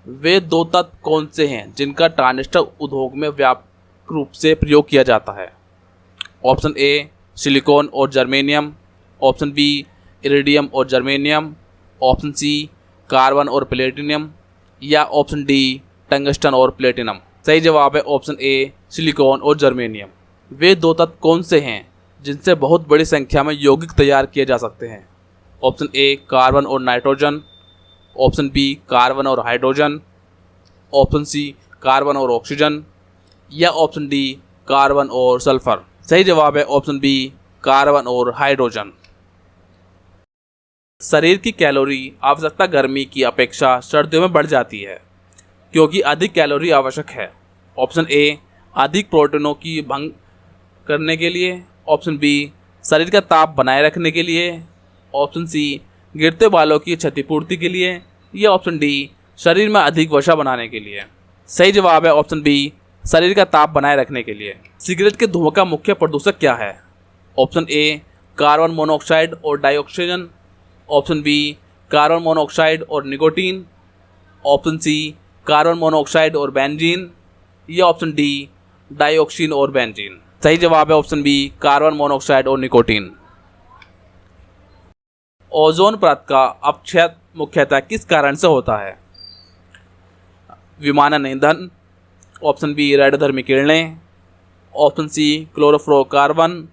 वे दो तत्व कौन से हैं जिनका ट्रांजिस्टर उद्योग में व्यापक रूप से प्रयोग किया जाता है? ऑप्शन ए सिलिकॉन और जर्मेनियम, ऑप्शन बी इरिडियम और जर्मेनियम, ऑप्शन सी कार्बन और प्लेटिनम, या ऑप्शन डी टंगस्टन और प्लेटिनम। सही जवाब है ऑप्शन ए सिलिकॉन और जर्मेनियम। वे दो तत्व कौन से हैं जिनसे बहुत बड़ी संख्या में यौगिक तैयार किए जा सकते हैं? ऑप्शन ए कार्बन और नाइट्रोजन, ऑप्शन बी कार्बन और हाइड्रोजन, ऑप्शन सी कार्बन और ऑक्सीजन, या ऑप्शन डी कार्बन और सल्फर। सही जवाब है ऑप्शन बी कार्बन और हाइड्रोजन। शरीर की कैलोरी आवश्यकता गर्मी की अपेक्षा सर्दियों में बढ़ जाती है क्योंकि अधिक कैलोरी आवश्यक है। ऑप्शन ए अधिक प्रोटीनों की भंग करने के लिए, ऑप्शन बी शरीर का ताप बनाए रखने के लिए, ऑप्शन सी गिरते बालों की क्षतिपूर्ति के लिए, या ऑप्शन डी शरीर में अधिक वसा बनाने के लिए। सही जवाब है ऑप्शन बी शरीर का ताप बनाए रखने के लिए। सिगरेट के धुएं का मुख्य प्रदूषक क्या है? ऑप्शन ए कार्बन मोनोऑक्साइड और dioxygen, option B carbon monoxide और nicotine, option C carbon monoxide और बेंजीन, या ऑप्शन डी डाइऑक्सीन और बेंजीन। सही जवाब है ऑप्शन बी कार्बन मोनोऑक्साइड और निकोटीन। ओजोन परत का अपक्षय मुख्यतः किस कारण से होता है? विमानन ईंधन, ऑप्शन बी रेडियोधर्मी किरणें, ऑप्शन सी क्लोरोफ्लोरोकार्बन,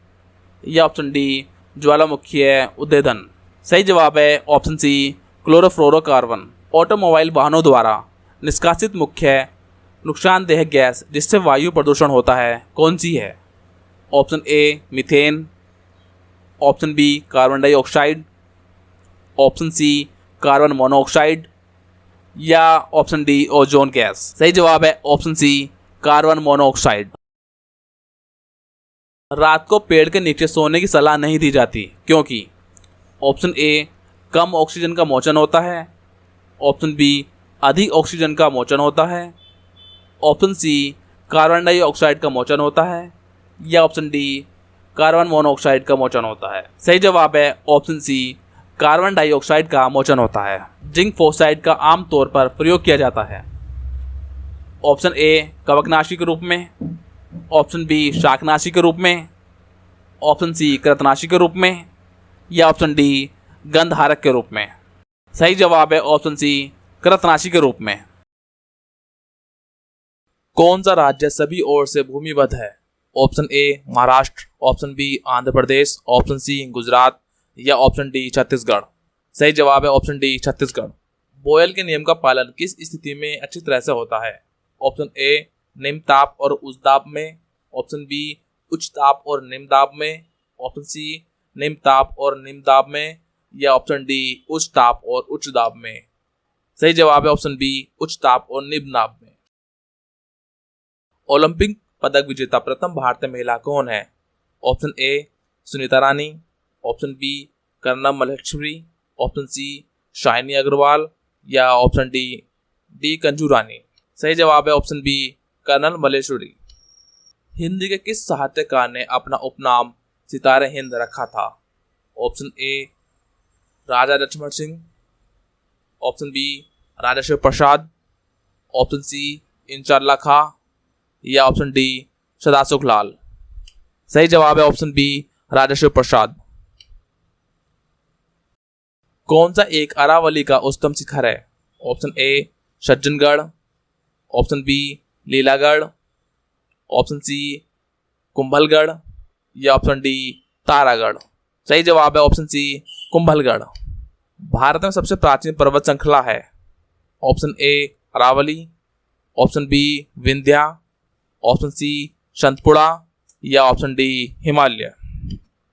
या ऑप्शन डी ज्वालामुखीय उद्दीपन। सही जवाब है ऑप्शन सी क्लोरोफ्लोरोकार्बन। ऑटोमोबाइल वाहनों द्वारा निष्कासित मुख्य नुकसानदेह गैस जिससे वायु प्रदूषण होता है कौन सी है? Option A methane, option B carbon dioxide, option C carbon monoxide, या ऑप्शन डी ओजोन गैस। सही जवाब है ऑप्शन सी कार्बन मोनोऑक्साइड। रात को पेड़ के नीचे सोने की सलाह नहीं दी जाती क्योंकि ऑप्शन ए कम ऑक्सीजन का मोचन होता है, ऑप्शन बी अधिक ऑक्सीजन का मोचन होता है, ऑप्शन सी कार्बन डाइऑक्साइड का मोचन होता है, या ऑप्शन डी कार्बन मोनोऑक्साइड का मोचन होता है। सही जवाब है ऑप्शन सी कार्बन डाइऑक्साइड का मोचन होता है। जिंक फॉस्फाइड का आमतौर पर प्रयोग किया जाता है? ऑप्शन ए कवकनाशी के रूप में, ऑप्शन बी शाकनाशी के रूप में, ऑप्शन सी कृतनाशी के रूप में, या ऑप्शन डी गंधहारक के रूप में। सही जवाब है ऑप्शन सी कृतनाशी के रूप में। कौन सा राज्य सभी ओर से भूमिबद्ध है? Option A Maharashtra, option B Andhra Pradesh, option C Gujarat, या ऑप्शन डी छत्तीसगढ़। सही जवाब है ऑप्शन डी छत्तीसगढ़। बोयल के नियम का पालन किस स्थिति में अच्छी तरह से होता है? ऑप्शन ए निम्न ताप और उच्च दाब में, ऑप्शन बी उच्च ताप और निम्न दाब में, ऑप्शन सी निम्न ताप और निम्न दाब में, या ऑप्शन डी उच्च ताप और उच्च दाब में। सही जवाब है ऑप्शन बी उच्च ताप और निम्न दाब में। ओलंपिक पदक विजेता प्रथम भारतीय महिला कौन है? Option A Sunita Rani, option B Karnam Malleswari, option C Shiny Agarwal, या ऑप्शन डी कंजू रानी। सही जवाब है ऑप्शन बी कर्नल मल्लेश्वरी। हिंदी के किस साहित्यकार ने अपना उपनाम सितारे हिंद रखा था? Option A Raja Laxman Singh, option B Raja Shiv Prasad, option C Inshallah Khan, या ऑप्शन डी सदाशिव लाल। सही जवाब है ऑप्शन बी राजा शिव प्रसाद। कौन सा एक अरावली का उच्चतम शिखर है? Option A Sajjangarh, option B Lilagarh, option C Kumbhalgarh, या ऑप्शन डी तारागढ़। सही जवाब है ऑप्शन सी कुंभलगढ़। भारत में सबसे प्राचीन पर्वत श्रृंखला है? Option A Aravalli, option B Vindhya, option C Satpura, या ऑप्शन डी हिमालय।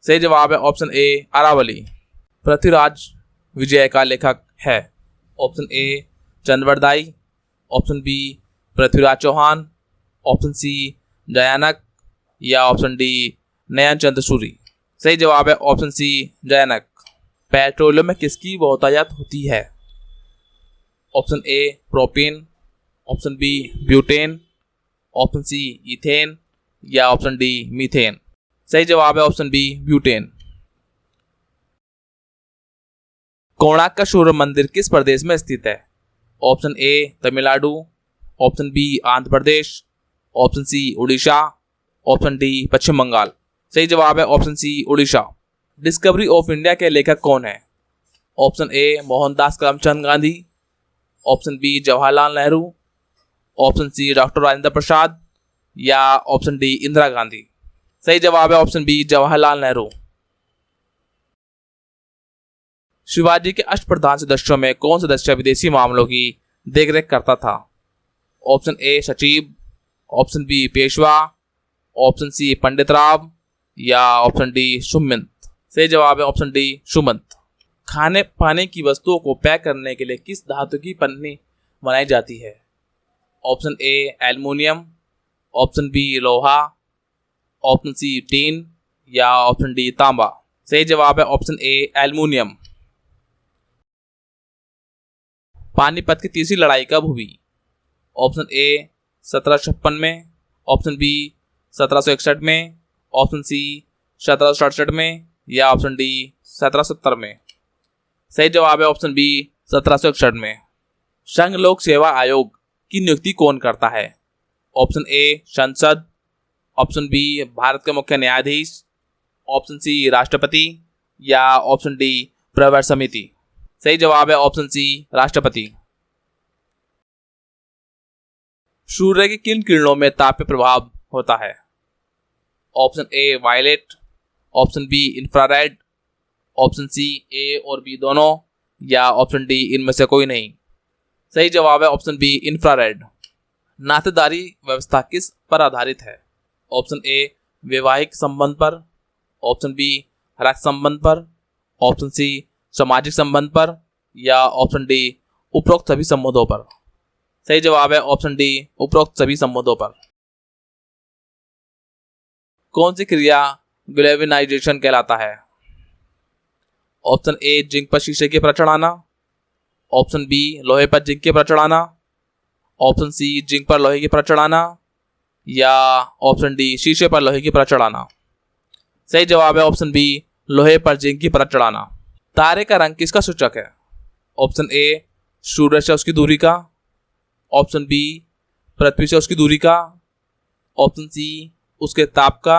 सही जवाब है ऑप्शन ए अरावली। पृथ्वीराज विजय का लेखक है? Option A Chandbardai, option B Prithviraj Chauhan, option C Jayanak, या ऑप्शन डी नयन चंद्र सूरी। सही जवाब है ऑप्शन सी जयानक। पेट्रोलियम में किसकी बहुतायत होती है? Option A propane, option B butane, option C ethane, या ऑप्शन डी मीथेन। सही जवाब है ऑप्शन बी ब्यूटेन। कोणार्क का सूर्य मंदिर किस प्रदेश में स्थित है? Option A Tamil Nadu, option B Andhra Pradesh, option C Orissa, option D Paschim Bengal. सही जवाब है option C Orissa. Discovery of India के लेखक कौन है? Option A Mohandas Karamchand Gandhi, option B Jawaharlal Nehru, option C doctor Rajendra Prasad या ऑप्शन डी इंदिरा गांधी। सही जवाब है ऑप्शन बी जवाहरलाल नेहरू। शिवाजी के अष्टप्रधान सदस्यों में कौन सदस्य विदेशी मामलों की देखरेख करता था? ऑप्शन ए सचिव, option B Peshwa, option C Pandit Rao या ऑप्शन डी सुमंत। सही जवाब है ऑप्शन डी सुमंत। खाने पाने की वस्तुओं को पैक करने के लिए किस धातु की पन्नी बनाई जाती है? Option A aluminium, option B लोहा, ऑप्शन सी टीन या ऑप्शन डी तांबा। सही जवाब है ऑप्शन ए एल्युमिनियम। पानीपत की तीसरी लड़ाई कब हुई? ऑप्शन ए 1756 में, ऑप्शन बी 1761 में, ऑप्शन सी 1767 में या ऑप्शन डी 1770 में। सही जवाब है ऑप्शन बी 1761 में। संघ लोक सेवा आयोग की नियुक्ति कौन करता है? ऑप्शन ए संसद, ऑप्शन बी भारत के मुख्य न्यायाधीश, ऑप्शन सी राष्ट्रपति या ऑप्शन डी प्रवर समिति। सही जवाब है ऑप्शन सी राष्ट्रपति। सूर्य की किन किरणों में तापीय प्रभाव होता है? Option A violet, option B infrared, option C A और बी दोनों या ऑप्शन डी इनमें से कोई नहीं। सही जवाब है ऑप्शन बी इंफ्रारेड। नातेदारी व्यवस्था किस पर आधारित है? ऑप्शन ए वैवाहिक संबंध पर, ऑप्शन बी रक्त संबंध पर, ऑप्शन सी सामाजिक संबंध पर या ऑप्शन डी उपरोक्त सभी संबंधों पर। सही जवाब है ऑप्शन डी उपरोक्त सभी संबंधों पर। कौन सी क्रिया ग्लेविनाइजेशन कहलाता है? ऑप्शन ए जिंक पर शीशे की परत चढ़ाना, ऑप्शन बी लोहे पर जिंक की परत चढ़ाना, ऑप्शन सी जिंक पर लोहे की परत चढ़ाना या ऑप्शन डी शीशे पर लोहे की परत चढ़ाना। सही जवाब है ऑप्शन बी लोहे पर जिंक की परत चढ़ाना। तारे का रंग किसका सूचक है? ऑप्शन ए सूर्य से उसकी दूरी का, ऑप्शन बी पृथ्वी से उसकी दूरी का, ऑप्शन सी उसके ताप का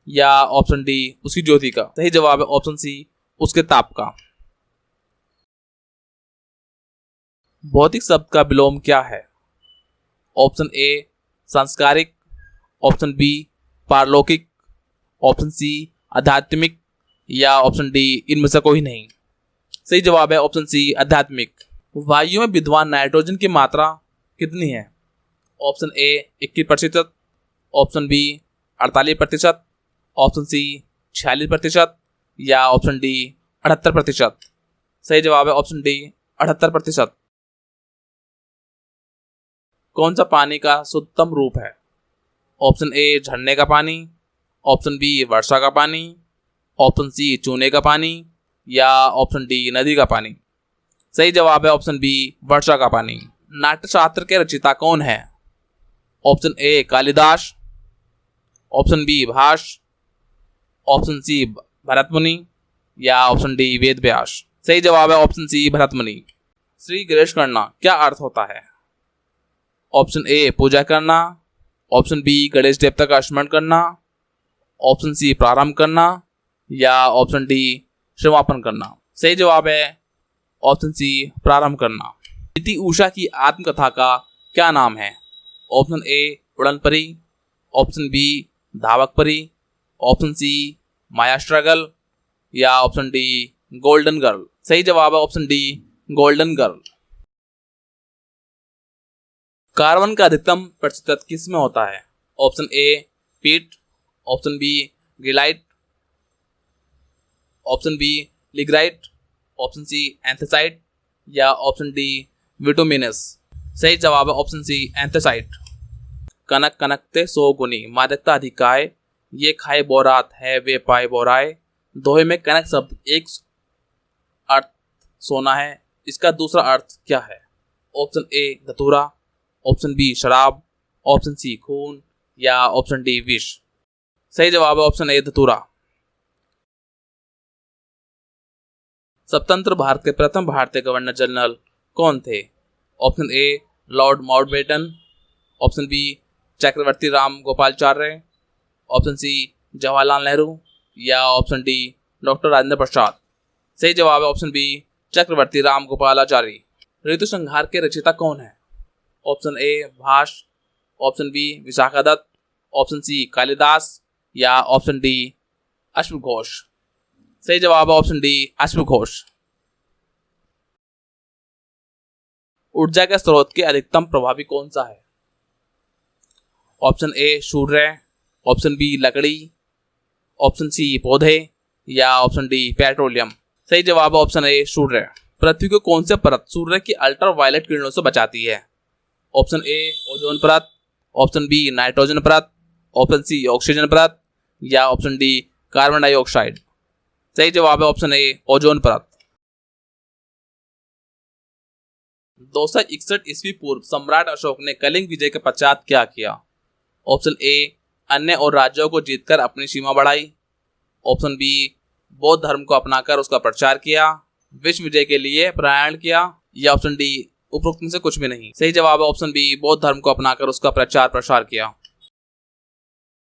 या ऑप्शन डी उसकी ज्योति का। सही जवाब है ऑप्शन सी उसके ताप का। भौतिक शब्द का विलोम क्या है? ऑप्शन ए सांस्कारिक, ऑप्शन बी पारलौकिक, ऑप्शन सी आध्यात्मिक या ऑप्शन डी इनमें से कोई नहीं। सही जवाब है ऑप्शन सी आध्यात्मिक। वायु में विद्यमान नाइट्रोजन की मात्रा कितनी है? Option A 21%, option B 48%, option C 46% या ऑप्शन डी 78%। सही जवाब है ऑप्शन डी 78%। कौन सा पानी का शुद्धतम रूप है? ऑप्शन ए झरने का पानी, ऑप्शन बी वर्षा का पानी, ऑप्शन सी चूने का पानी या ऑप्शन डी नदी का पानी। सही जवाब है ऑप्शन बी वर्षा का पानी। नाट्यशास्त्र के रचयिता कौन है? Option A Kalidas, option B Bhasa, option C Bharatmuni या ऑप्शन डी वेद व्यास। सही जवाब है ऑप्शन सी भरतमुनि। श्री गणेश करना क्या अर्थ होता है? ऑप्शन ए पूजा करना, ऑप्शन बी गणेश देवता का स्मरण करना, ऑप्शन सी प्रारंभ करना या ऑप्शन डी समापन करना। सही जवाब है ऑप्शन सी प्रारंभ करना। पीटी उषा की आत्मकथा का क्या नाम है? ऑप्शन ए उड़न परी, ऑप्शन बी धावक परी, ऑप्शन सी माया स्ट्रगल या ऑप्शन डी गोल्डन गर्ल। सही जवाब है option D golden girl. Carbon का अधिकतम प्रतिशत किस में होता है? Option A peat, option B ग्रेलाइट, option B lignite, option C anthracite या ऑप्शन डी विटोमिनस। सही जवाब है ऑप्शन सी एंथेसाइट। कनक कनकते सो गुनी मादकता अधिकाय, ये खाए बोरात है वे पाए बोराए। दोहे में कनक शब्द एक अर्थ सोना है, इसका दूसरा अर्थ क्या है? ऑप्शन ए धतूरा, ऑप्शन बी शराब, ऑप्शन सी खून या ऑप्शन डी विष। सही जवाब है ऑप्शन ए धतूरा। स्वतंत्र भारत के प्रथम भारतीय गवर्नर जनरल कौन थे? Option A lord Mountbatten, option B Chakravarti Ram Gopalacharya, option C Jawaharlal Nehru या option D doctor Rajendra Prasad. सही जवाब है ऑप्शन बी चक्रवर्ती राम गोपालाचारी। ऋतु संहार के रचयिता कौन है? Option A Bhas, option B Vishakhadatta, option C Kalidas या ऑप्शन डी अश्वघोष। सही जवाब है ऑप्शन डी अश्वघोष। ऊर्जा के स्रोत के अधिकतम प्रभावी कौन सा है? ऑप्शन ए सूर्य, ऑप्शन बी लकड़ी, ऑप्शन सी पौधे या ऑप्शन डी पेट्रोलियम। सही जवाब है ऑप्शन ए सूर्य। पृथ्वी को कौन से परत सूर्य की अल्ट्रावायलेट किरणों से बचाती है? ऑप्शन ए ओजोन परत, ऑप्शन बी नाइट्रोजन परत, ऑप्शन सी ऑक्सीजन परत या ऑप्शन डी कार्बन डाइऑक्साइड। सही जवाब है ऑप्शन ए ओजोन परत। 261 ईस्वी पूर्व सम्राट अशोक ने कलिंग विजय के पश्चात क्या किया? ऑप्शन ए अन्य और राज्यों को जीतकर अपनी सीमा बढ़ाई, ऑप्शन बी बौद्ध धर्म को अपनाकर उसका प्रचार किया, विश्व विजय के लिए प्रयाण किया या ऑप्शन डी उपरोक्त में से कुछ भी नहीं। सही जवाब है ऑप्शन बी बौद्ध धर्म को अपनाकर उसका प्रचार प्रसार किया।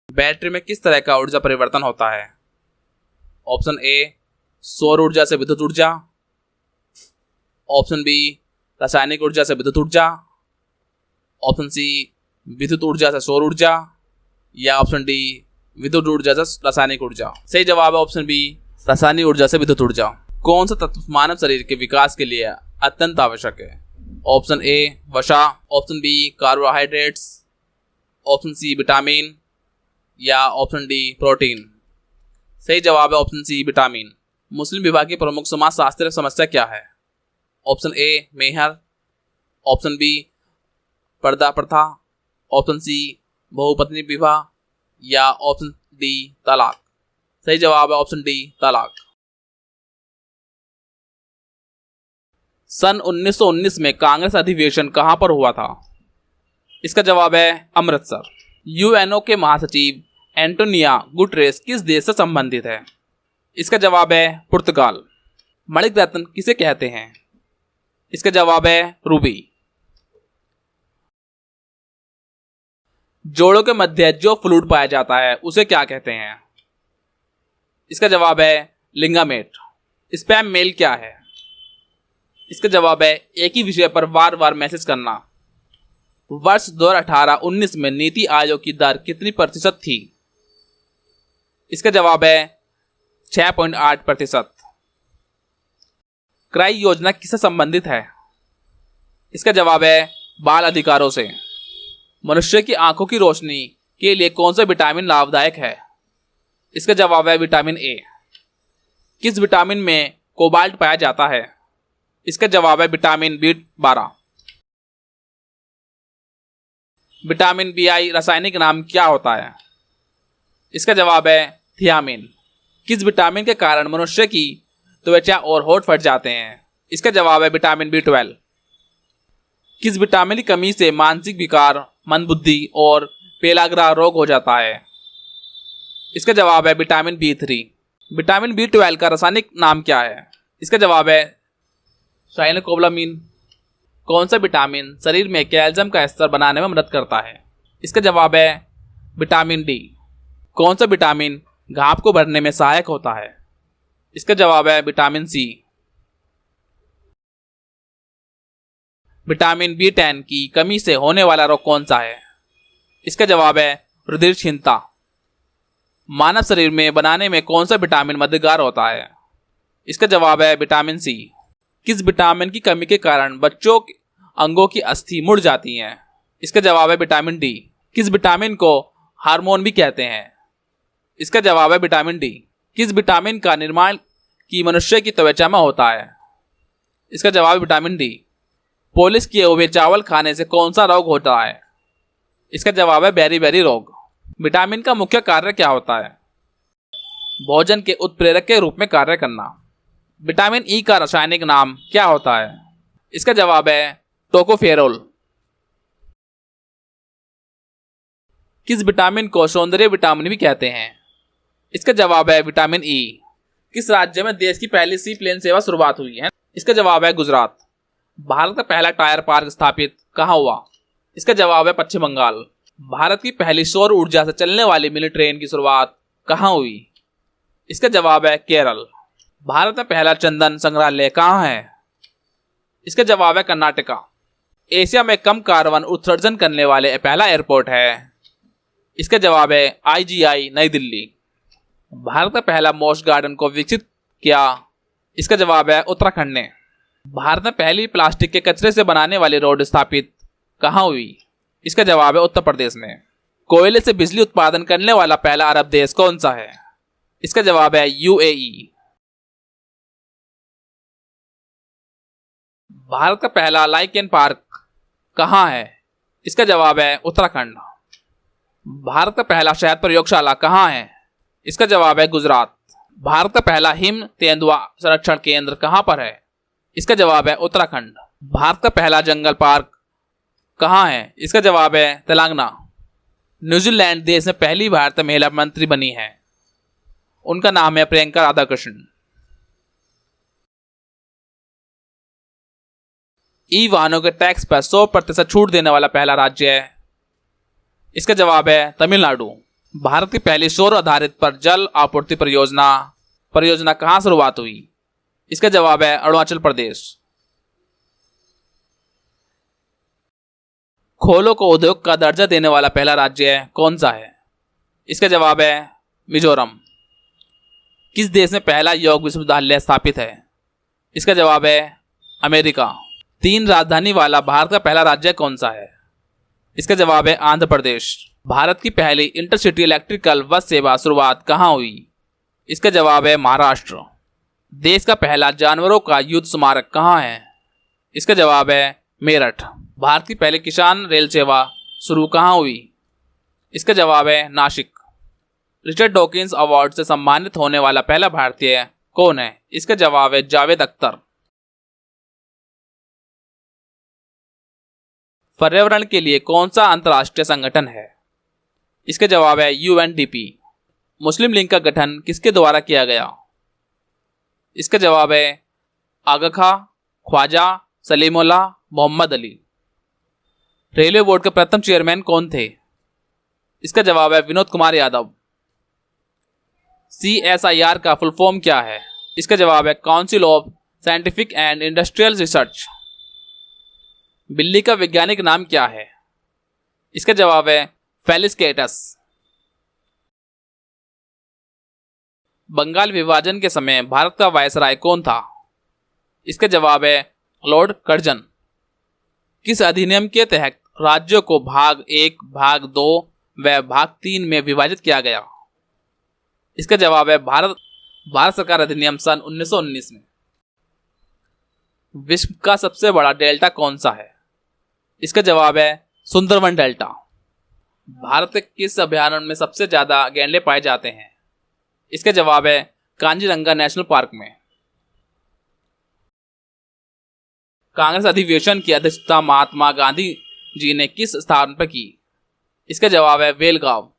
बैटरी में किस तरह का ऊर्जा परिवर्तन होता है? ऑप्शन ए सौर ऊर्जा से विद्युत ऊर्जा, ऑप्शन बी रासायनिक ऊर्जा से विद्युत ऊर्जा, ऑप्शन सी विद्युत ऊर्जा से सौर ऊर्जा या ऑप्शन डी विद्युत ऊर्जा से रासायनिक ऊर्जा। सही जवाब है ऑप्शन बी रासायनिक ऊर्जा से विद्युत ऊर्जा। कौन सा तत्व मानव शरीर के विकास के लिए अत्यंत आवश्यक है? ऑप्शन ए वसा, option B carbohydrates, option C vitamin या ऑप्शन डी प्रोटीन। सही जवाब है ऑप्शन सी विटामिन। मुस्लिम विवाह की प्रमुख समाज शास्त्रीय समस्या क्या है? ऑप्शन ए मेहर, ऑप्शन बी पर्दा प्रथा, ऑप्शन सी बहुपत्नी विवाह या ऑप्शन डी तलाक। सही जवाब है ऑप्शन डी तलाक। सन 1919 में कांग्रेस अधिवेशन कहां पर हुआ था? इसका जवाब है अमृतसर। यूएनओ के महासचिव एंटोनिया गुटरेस किस देश से संबंधित है? इसका जवाब है पुर्तगाल। मणिक रत्न किसे कहते हैं? इसका जवाब है रूबी। जोड़ों के मध्य जो फ्लूइड पाया जाता है उसे क्या कहते हैं? इसका जवाब है लिंगामेट। स्पैम मेल क्या है? इसका जवाब है एक ही विषय पर बार बार मैसेज करना। वर्ष 2018-19 में नीति आयोग की दर कितनी प्रतिशत थी? इसका जवाब है 6.8%। क्राई योजना किससे संबंधित है? इसका जवाब है बाल अधिकारों से। मनुष्य की आंखों की रोशनी के लिए कौन सा विटामिन लाभदायक है? इसका जवाब है विटामिन ए। किस विटामिन में कोबाल्ट पाया जाता है? इसका जवाब है विटामिन बी12। विटामिन बी रासायनिक नाम क्या होता है? इसका जवाब है थियामिन। किस विटामिन के कारण मनुष्य की त्वचा और होंठ फट जाते हैं? इसका जवाब है विटामिन बी12। किस विटामिन की कमी से मानसिक विकार, मंदबुद्धि और पेलाग्रा रोग हो जाता है? इसका जवाब है विटामिन बी3। विटामिन बी12 का रासायनिक नाम क्या है? इसका जवाब है साइनोकोबालामिन। कौन सा विटामिन शरीर में कैल्शियम का स्तर बनाने में मदद करता है? इसका जवाब है विटामिन डी। कौन सा विटामिन घाव को भरने में सहायक होता है? इसका जवाब है विटामिन सी। विटामिन बी10 की कमी से होने वाला रोग कौन सा है? इसका जवाब है रुधिरक्षीणता। मानव शरीर में बनाने में कौन सा विटामिन मददगार होता है? इसका जवाब है विटामिन सी। किस विटामिन की कमी के कारण बच्चों के अंगों की अस्थि मुड़ जाती हैं? इसका जवाब है विटामिन डी। किस विटामिन को हार्मोन भी कहते हैं? इसका जवाब है विटामिन डी। किस विटामिन का निर्माण की मनुष्य की त्वचा में होता है? इसका जवाब है विटामिन डी। पॉलिश किए हुए चावल खाने से कौन सा रोग होता है? इसका जवाब है बेरी रोग। विटामिन का मुख्य कार्य क्या होता है? भोजन के उत्प्रेरक के रूप में कार्य करना। विटामिन ई का रासायनिक नाम क्या होता है? इसका जवाब है टोकोफेरोल। किस विटामिन को सौंदर्य विटामिन भी कहते हैं? इसका जवाब है विटामिन ई। किस राज्य में देश की पहली सी प्लेन सेवा शुरुआत हुई है? इसका जवाब है गुजरात। भारत का पहला टायर पार्क स्थापित कहाँ हुआ? इसका जवाब है पश्चिम बंगाल। भारत की पहली सौर ऊर्जा से चलने वाली मिनी ट्रेन की शुरुआत कहाँ हुई? इसका जवाब है केरल। भारत में पहला चंदन संग्रहालय कहाँ है? इसका जवाब है कर्नाटका। एशिया में कम कार्बन उत्सर्जन करने वाले पहला एयरपोर्ट है? इसका जवाब है IGI नई दिल्ली। भारत का पहला मॉस गार्डन को विकसित किया? इसका जवाब है उत्तराखंड ने। भारत में पहली प्लास्टिक के कचरे से बनाने वाली रोड स्थापित कहाँ हुई? इसका जवाब है उत्तर प्रदेश में। कोयले से बिजली उत्पादन करने वाला पहला अरब देश कौन सा है? इसका जवाब है UAE। भारत का पहला लाइकेन पार्क कहाँ है? इसका जवाब है उत्तराखंड। भारत का पहला शहद प्रयोगशाला कहाँ है? इसका जवाब है गुजरात। भारत का पहला हिम तेंदुआ संरक्षण केंद्र कहाँ पर है? इसका जवाब है उत्तराखंड। भारत का पहला जंगल पार्क कहाँ है? इसका जवाब है तेलंगाना। न्यूजीलैंड देश में पहली भारतीय महिला मंत्री बनी है, उनका नाम है प्रियंका राधाकृष्णन। ई वाहनों के टैक्स पर 100% छूट देने वाला पहला राज्य है? इसका जवाब है तमिलनाडु। भारत की पहली सौर आधारित पर जल आपूर्ति परियोजना कहाँ शुरुआत हुई? इसका जवाब है अरुणाचल प्रदेश। खोलों को उद्योग का दर्जा देने वाला पहला राज्य कौन सा है? इसका जवाब है मिजोरम। किस देश में पहला योग विश्वविद्यालय स्थापित है? इसका जवाब है अमेरिका। 3 राजधानी वाला भारत का पहला राज्य कौन सा है? इसका जवाब है आंध्र प्रदेश। भारत की पहली इंटरसिटी इलेक्ट्रिकल बस सेवा शुरुआत कहाँ हुई? इसका जवाब है महाराष्ट्र। देश का पहला जानवरों का युद्ध स्मारक कहाँ है? इसका जवाब है मेरठ। भारत की पहली किसान रेल सेवा शुरू कहाँ हुई? इसका जवाब है नासिक। रिचर्ड डॉकिंस अवार्ड से सम्मानित होने वाला पहला भारतीय कौन है? इसका जवाब है जावेद अख्तर। पर्यावरण के लिए कौन सा अंतर्राष्ट्रीय संगठन है? इसका जवाब है UNDP। मुस्लिम लीग का गठन किसके द्वारा किया गया? इसका जवाब है आगा खां, ख्वाजा सलीमुल्लाह, मोहम्मद अली। रेलवे बोर्ड के प्रथम चेयरमैन कौन थे? इसका जवाब है विनोद कुमार यादव। CSIR का फुल फॉर्म क्या है? इसका जवाब है council of scientific and industrial research. बिल्ली का वैज्ञानिक नाम क्या है? इसका जवाब है फेलिस कैटस। बंगाल विभाजन के समय भारत का वायसराय कौन था? इसका जवाब है लॉर्ड कर्जन। किस अधिनियम के तहत राज्यों को भाग 1, भाग 2 व भाग 3 में विभाजित किया गया? इसका जवाब है भारत सरकार अधिनियम सन 1919 में। विश्व का सबसे बड़ा डेल्टा कौन सा है? इसका जवाब है सुंदरवन डेल्टा। भारत के किस अभयारण्य में सबसे ज्यादा गैंडे पाए जाते हैं? इसका जवाब है कांजीरंगा नेशनल पार्क में। कांग्रेस अधिवेशन की अध्यक्षता महात्मा गांधी जी ने किस स्थान पर की? इसका जवाब है बेलगांव।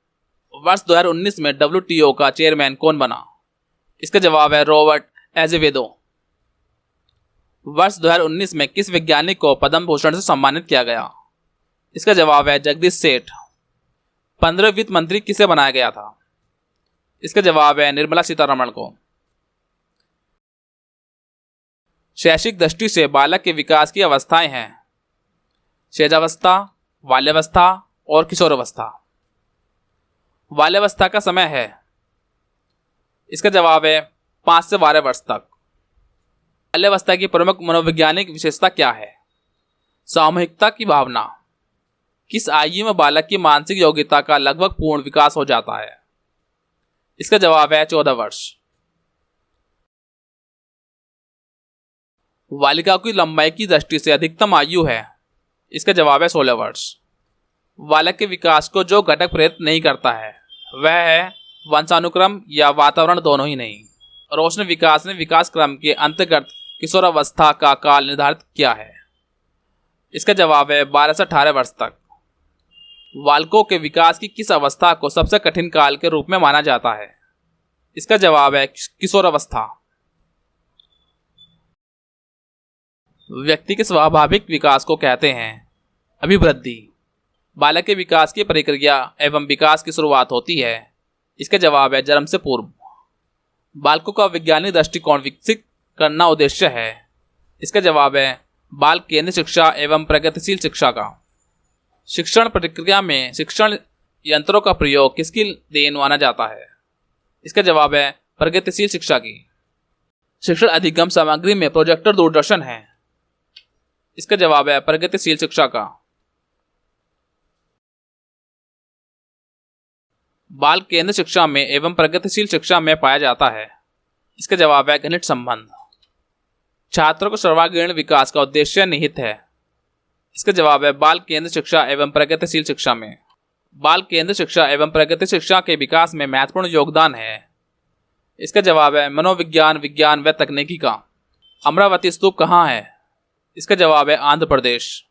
वर्ष 2019 में WTO का चेयरमैन कौन बना? इसका जवाब है रॉबर्ट एजेवेदो। वर्ष 2019 में किस वैज्ञानिक को पद्म भूषण से सम्मानित किया गया? इसका जवाब है जगदीश सेठ। 15वें वित्त मंत्री किसे बनाया गया था? इसका जवाब है निर्मला सीतारमण को। शैक्षिक दृष्टि से बालक के विकास की अवस्थाएं हैं शैशवावस्था, बाल्यावस्था और किशोरावस्था। बाल्यावस्था का समय है? इसका जवाब है 5 से 12 वर्ष तक। बाल्यावस्था की प्रमुख मनोवैज्ञानिक विशेषता क्या है? सामूहिकता की भावना। किस आयु में बालक की मानसिक योग्यता का लगभग पूर्ण विकास हो जाता है? इसका जवाब है 14 वर्ष। बालिका की लंबाई की दृष्टि से अधिकतम आयु है? इसका जवाब है 16 वर्ष। बालक के विकास को जो घटक प्रेरित नहीं करता है वह है वंशानुक्रम या वातावरण, दोनों ही नहीं। रोशनी विकास ने विकास क्रम के अंतर्गत किशोरावस्था का काल निर्धारित किया है? इसका जवाब है 12 से 18 वर्ष तक। बालकों के विकास की किस अवस्था को सबसे कठिन काल के रूप में माना जाता है? इसका जवाब है किशोरावस्था। व्यक्ति के स्वाभाविक विकास को कहते हैं अभिवृद्धि। बालक के विकास की प्रक्रिया एवं विकास की शुरुआत होती है। इसका जवाब है जन्म से पूर्व। बालकों का वैज्ञानिक दृष्टिकोण विकसित करना उद्देश्य है। इसका जवाब है बाल केंद्रित शिक्षा एवं प्रगतिशील शिक्षा का। शिक्षण प्रक्रिया में शिक्षण यंत्रों का प्रयोग किसकी देन माना जाता है? इसका जवाब है प्रगतिशील शिक्षा की। शिक्षण अधिगम सामग्री में प्रोजेक्टर दूरदर्शन है। इसका जवाब है प्रगतिशील शिक्षा का। बाल केंद्र शिक्षा में एवं प्रगतिशील शिक्षा में पाया जाता है। इसका जवाब है घनिष्ठ संबंध। छात्रों को सर्वांगीण विकास का उद्देश्य निहित है। इसका जवाब है बाल केंद्र शिक्षा एवं प्रगतिशील शिक्षा में। बाल केंद्र शिक्षा एवं प्रगतिशील शिक्षा के विकास में महत्वपूर्ण योगदान है। इसका जवाब है मनोविज्ञान, विज्ञान व तकनीकी का। अमरावती स्तूप कहाँ है? इसका जवाब है आंध्र प्रदेश।